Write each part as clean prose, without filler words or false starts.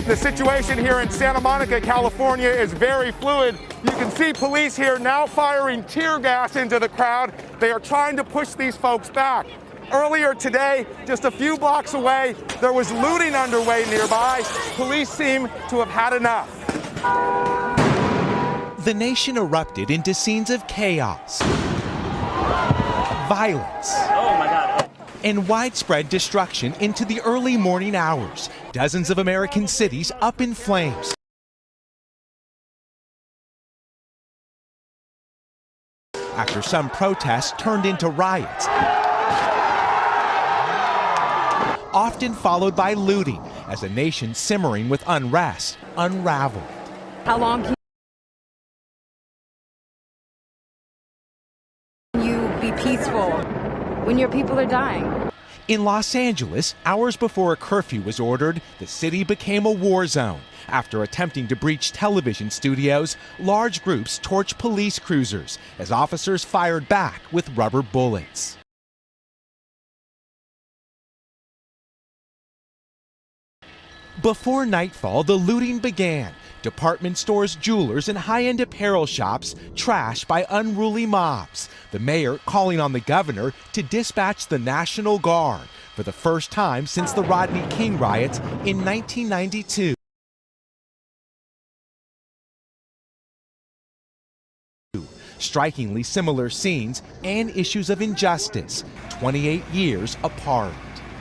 The situation here in Santa Monica, California is very fluid. You can see police here now firing tear gas into the crowd. They are trying to push these folks back. Earlier today, just a few blocks away, there was looting underway nearby. Police seem to have had enough. The nation erupted into scenes of chaos, violence, and widespread destruction into the early morning hours. Dozens of American cities up in flames. After some protests turned into riots, often followed by looting, as a nation simmering with unrest unraveled. How long can you be peaceful when your people are dying? In Los Angeles, hours before a curfew was ordered, the city became a war zone. After attempting to breach television studios, large groups torched police cruisers as officers fired back with rubber bullets. Before nightfall, the looting began. Department stores, jewelers, and high-end apparel shops trashed by unruly mobs. The mayor calling on the governor to dispatch the National Guard for the first time since the Rodney King riots in 1992. Strikingly similar scenes and issues of injustice, 28 years apart.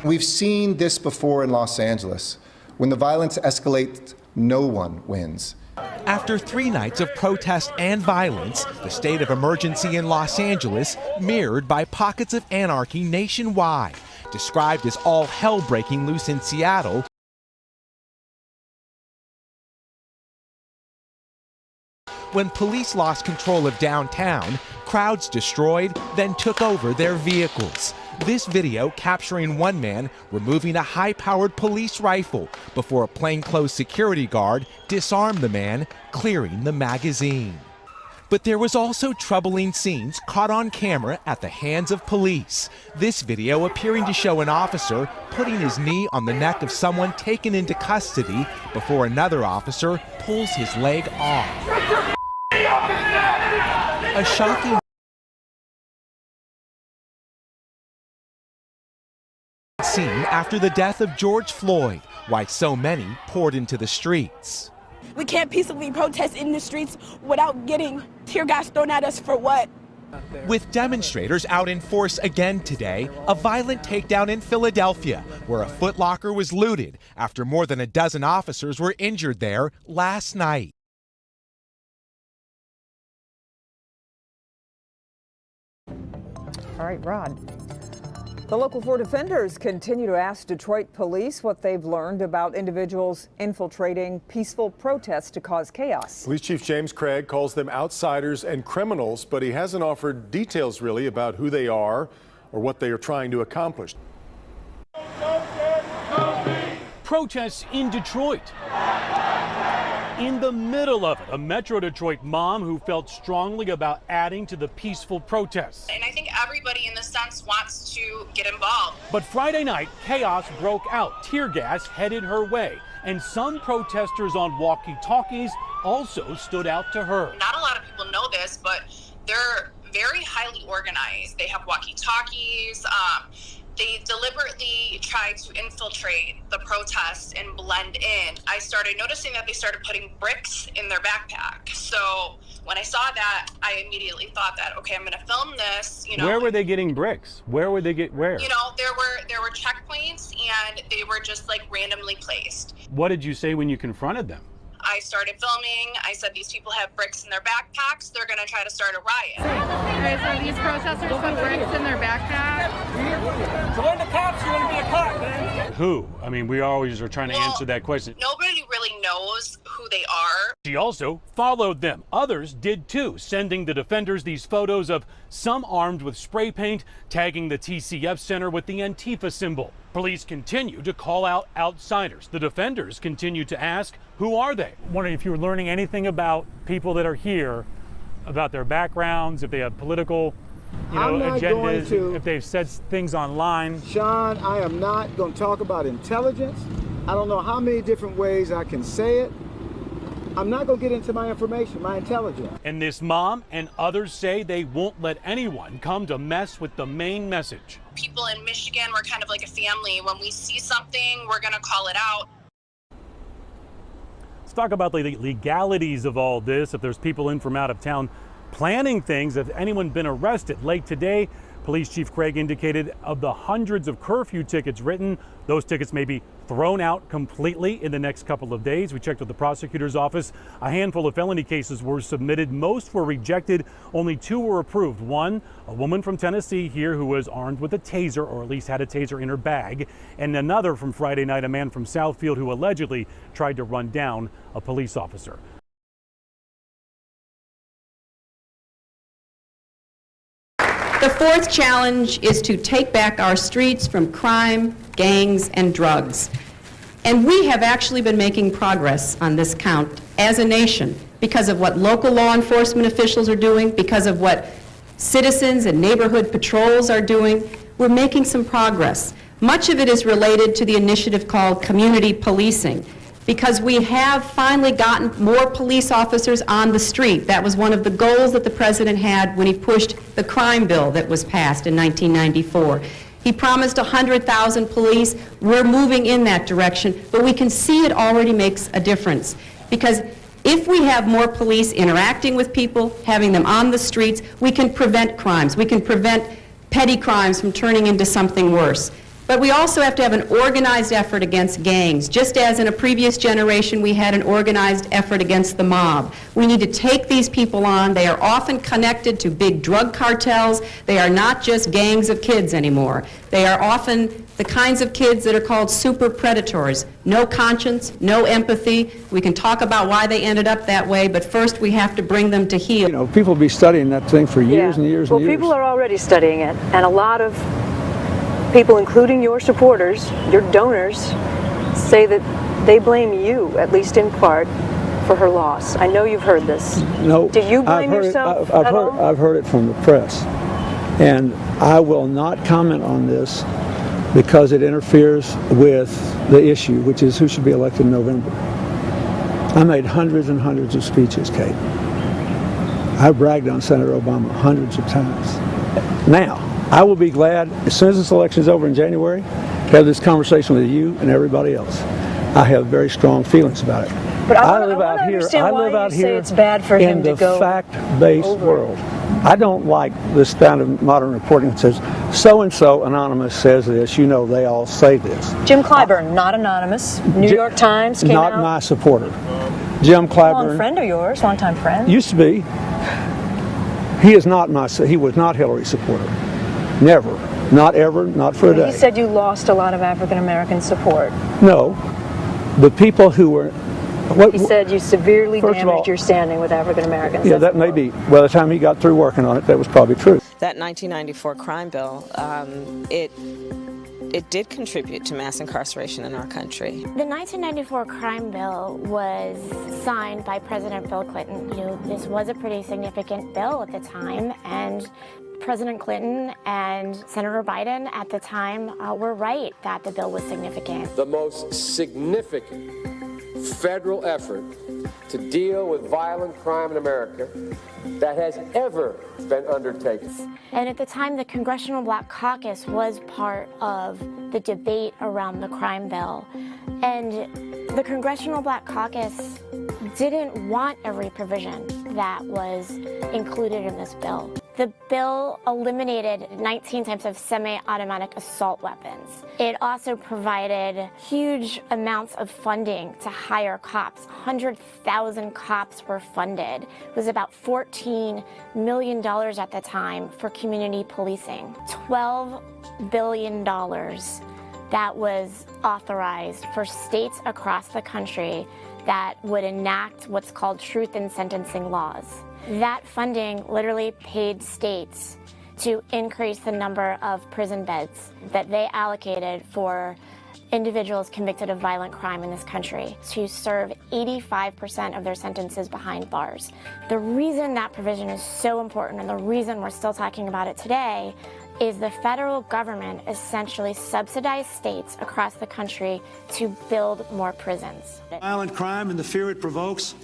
We've seen this before in Los Angeles. When the violence escalates, no one wins. After 3 nights of protest and violence, the state of emergency in Los Angeles mirrored by pockets of anarchy nationwide. Described as all hell breaking loose in Seattle, when police lost control of downtown, crowds destroyed, then took over their vehicles. This video capturing one man removing a high-powered police rifle before a plainclothes security guard disarmed the man, clearing the magazine. But there was also troubling scenes caught on camera at the hands of police. This video appearing to show an officer putting his knee on the neck of someone taken into custody before another officer pulls his leg off. A shocking scene after the death of George Floyd, why so many poured into the streets. We can't peacefully protest in the streets without getting tear gas thrown at us for what? With demonstrators out in force again today, a violent takedown in Philadelphia, where a Foot Locker was looted after more than a dozen officers were injured there last night. All right, Rod. The local 4 defenders continue to ask Detroit police what they've learned about individuals infiltrating peaceful protests to cause chaos. Police Chief James Craig calls them outsiders and criminals, but he hasn't offered details really about who they are or what they are trying to accomplish. Protests in Detroit. In the middle of it, a Metro Detroit mom who felt strongly about adding to the peaceful protests. And I think everybody in this sense wants to get involved. But Friday night, chaos broke out. Tear gas headed her way. And some protesters on walkie-talkies also stood out to her. Not a lot of people know this, but they're very highly organized. They have walkie-talkies. They deliberately tried to infiltrate the protests and blend in. I started noticing that they started putting bricks in their backpack. So when I saw that, I immediately thought that, okay, I'm going to film this. You know, where were they getting bricks? Where would they get where? You know, there were checkpoints and they were just like randomly placed. What did you say when you confronted them? I started filming. I said, these people have bricks in their backpacks. They're going to try to start a riot. Okay, so these protesters put bricks in their backpack? Join the cops, you want to be a cop, man. Who? I mean, we always are trying to answer that question. Nobody really knows who they are. She also followed them. Others did too, sending the defenders these photos of some armed with spray paint, tagging the TCF Center with the Antifa symbol. Police continue to call out outsiders. The defenders continue to ask, who are they? Wondering if you were learning anything about people that are here, about their backgrounds, if they have political agendas, if they've said things online. Sean, I am not going to talk about intelligence. I don't know how many different ways I can say it. I'm not going to get into my information, my intelligence. And this mom and others say they won't let anyone come to mess with the main message. People in Michigan, we're kind of like a family. When we see something, we're going to call it out. Let's talk about the legalities of all this. If there's people in from out of town planning things, if anyone been arrested. Late today, Police Chief Craig indicated of the hundreds of curfew tickets written, those tickets may be thrown out completely in the next couple of days. We checked with the prosecutor's office. A handful of felony cases were submitted. Most were rejected. Only 2 were approved. One, a woman from Tennessee here who was armed with a taser, or at least had a taser in her bag. And another from Friday night, a man from Southfield who allegedly tried to run down a police officer. The fourth challenge is to take back our streets from crime, gangs, and drugs. And we have actually been making progress on this count as a nation because of what local law enforcement officials are doing, because of what citizens and neighborhood patrols are doing. We're making some progress. Much of it is related to the initiative called community policing, because we have finally gotten more police officers on the street. That was one of the goals that the president had when he pushed the crime bill that was passed in 1994. He promised 100,000 police. We're moving in that direction, but we can see it already makes a difference. Because if we have more police interacting with people, having them on the streets, we can prevent crimes. We can prevent petty crimes from turning into something worse. But we also have to have an organized effort against gangs. Just as in a previous generation we had an organized effort against the mob. We need to take these people on. They are often connected to big drug cartels. They are not just gangs of kids anymore. They are often the kinds of kids that are called super predators. No conscience, no empathy. We can talk about why they ended up that way, but first we have to bring them to heel. You know, people be studying that thing for years and years and years. Well, people are already studying it, and a lot of people, including your supporters, your donors, say that they blame you, at least in part, for her loss. I know you've heard this. No. Do you blame yourself at all? I've heard it from the press. And I will not comment on this because it interferes with the issue, which is who should be elected in November. I made hundreds and hundreds of speeches, Kate. I bragged on Senator Obama hundreds of times. Now, I will be glad, as soon as this election is over in January, to have this conversation with you and everybody else. I have very strong feelings about it. But I live out here. I live out here it's bad for him to go in the fact-based world. I don't like this kind of modern reporting that says, so-and-so anonymous says this, you know they all say this. Jim Clyburn, not anonymous. New York Times came out. Not my supporter. Jim Clyburn. Long friend of yours, longtime friend. Used to be. He is not he was not Hillary's supporter. Never. Not ever, not for a day. You said you lost a lot of African American support. No. The people who were... He said you severely damaged your standing with African Americans. Yeah, that may be. By the time he got through working on it, that was probably true. That 1994 crime bill, it did contribute to mass incarceration in our country. The 1994 crime bill was signed by President Bill Clinton. You know, this was a pretty significant bill at the time, and President Clinton and Senator Biden at the time were right that the bill was significant. The most significant federal effort to deal with violent crime in America that has ever been undertaken. And at the time, the Congressional Black Caucus was part of the debate around the crime bill. And the Congressional Black Caucus didn't want every provision that was included in this bill. The bill eliminated 19 types of semi-automatic assault weapons. It also provided huge amounts of funding to hire cops. 100,000 cops were funded. It was about $14 million at the time for community policing. $12 billion that was authorized for states across the country that would enact what's called truth in sentencing laws. That funding literally paid states to increase the number of prison beds that they allocated for individuals convicted of violent crime in this country to serve 85% of their sentences behind bars. The reason that provision is so important and the reason we're still talking about it today is the federal government essentially subsidized states across the country to build more prisons. Violent crime and the fear it provokes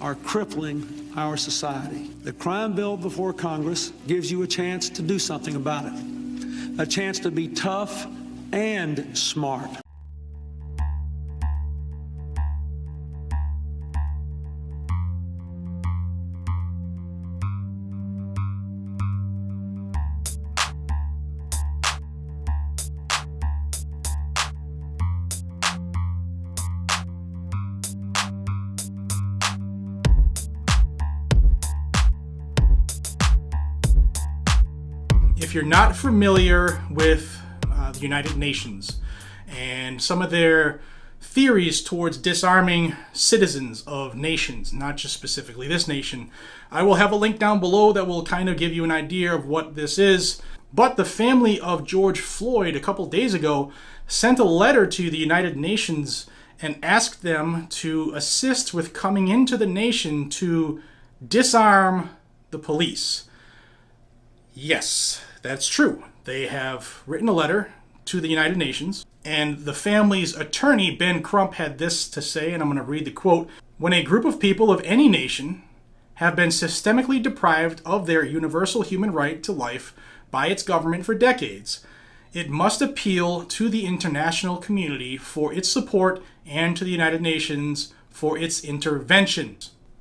are crippling our society. The crime bill before Congress gives you a chance to do something about it, a chance to be tough and smart. If you're not familiar with the United Nations and some of their theories towards disarming citizens of nations, not just specifically this nation, I will have a link down below that will kind of give you an idea of what this is. But the family of George Floyd a couple days ago sent a letter to the United Nations and asked them to assist with coming into the nation to disarm the police. Yes, that's true. They have written a letter to the United Nations, and the family's attorney, Ben Crump, had this to say, and I'm going to read the quote. When a group of people of any nation have been systemically deprived of their universal human right to life by its government for decades, it must appeal to the international community for its support and to the United Nations for its intervention.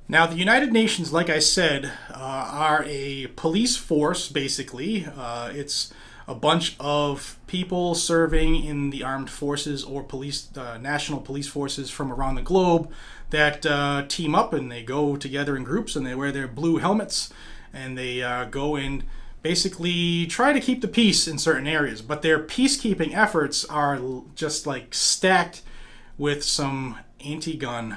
Now, the United Nations, like I said, are a police force, basically. It's a bunch of people serving in the armed forces or police, national police forces from around the globe that team up, and they go together in groups, and they wear their blue helmets, and they go and basically try to keep the peace in certain areas. But their peacekeeping efforts are just like stacked with some anti-gun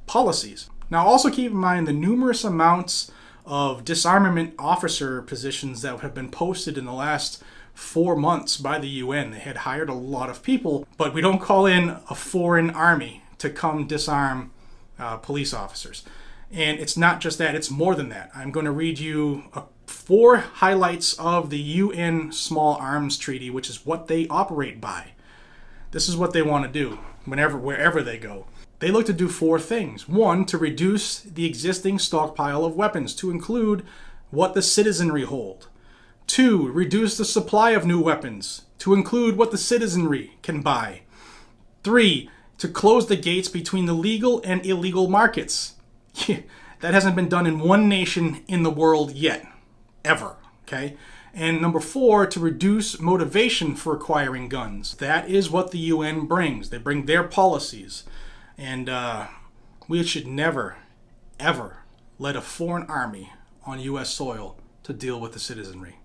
policies. Now, also keep in mind the numerous amounts of disarmament officer positions that have been posted in the last 4 months by the UN. They had hired a lot of people, but we don't call in a foreign army to come disarm police officers. And it's not just that, it's more than that. I'm going to read you 4 highlights of the UN Small Arms Treaty, which is what they operate by. This is what they want to do wherever they go. They look to do 4 things. 1, to reduce the existing stockpile of weapons to include what the citizenry hold. 2, reduce the supply of new weapons to include what the citizenry can buy. 3, to close the gates between the legal and illegal markets. That hasn't been done in one nation in the world yet, ever, okay? And number 4, to reduce motivation for acquiring guns. That is what the UN brings. They bring their policies. And we should never, ever let a foreign army on U.S. soil to deal with the citizenry.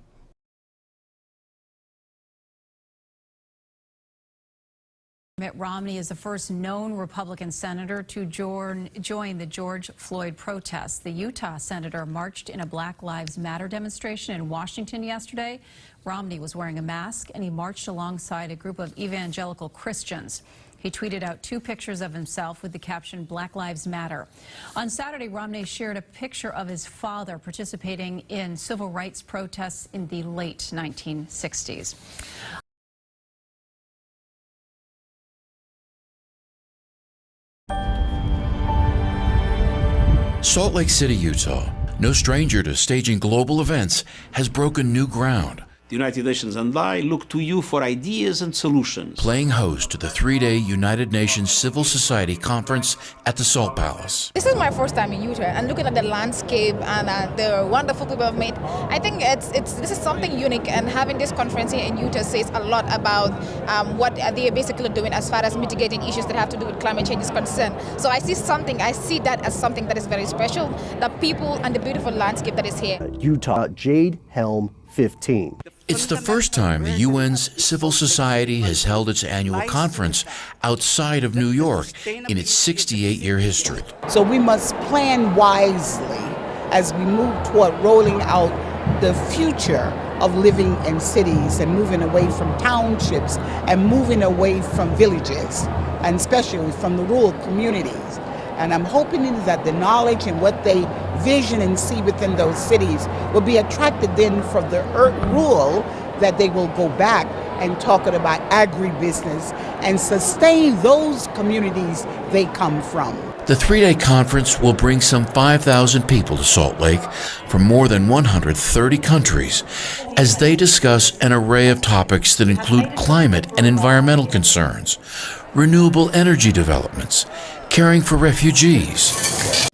Mitt Romney is the first known Republican senator to join the George Floyd protests. The Utah senator marched in a Black Lives Matter demonstration in Washington yesterday. Romney was wearing a mask, and he marched alongside a group of evangelical Christians. He tweeted out 2 pictures of himself with the caption, "Black Lives Matter." On Saturday, Romney shared a picture of his father participating in civil rights protests in the late 1960s. Salt Lake City, Utah, no stranger to staging global events, has broken new ground. The United Nations and I look to you for ideas and solutions. Playing host to the 3-day United Nations Civil Society Conference at the Salt Palace. This is my first time in Utah, and looking at the landscape and the wonderful people I've met, I think this is something unique, and having this conference here in Utah says a lot about what they are basically doing as far as mitigating issues that have to do with climate change is concerned. So I see that as something that is very special, the people and the beautiful landscape that is here. Utah Jade Helm 15. It's the first time the UN's civil society has held its annual conference outside of New York in its 68-year history. So we must plan wisely as we move toward rolling out the future of living in cities and moving away from townships and moving away from villages, and especially from the rural communities. And I'm hoping that the knowledge and what they vision and see within those cities will be attracted then from the rural that they will go back and talk about agribusiness and sustain those communities they come from. The three-day conference will bring some 5,000 people to Salt Lake from more than 130 countries as they discuss an array of topics that include climate and environmental concerns, renewable energy developments, caring for refugees,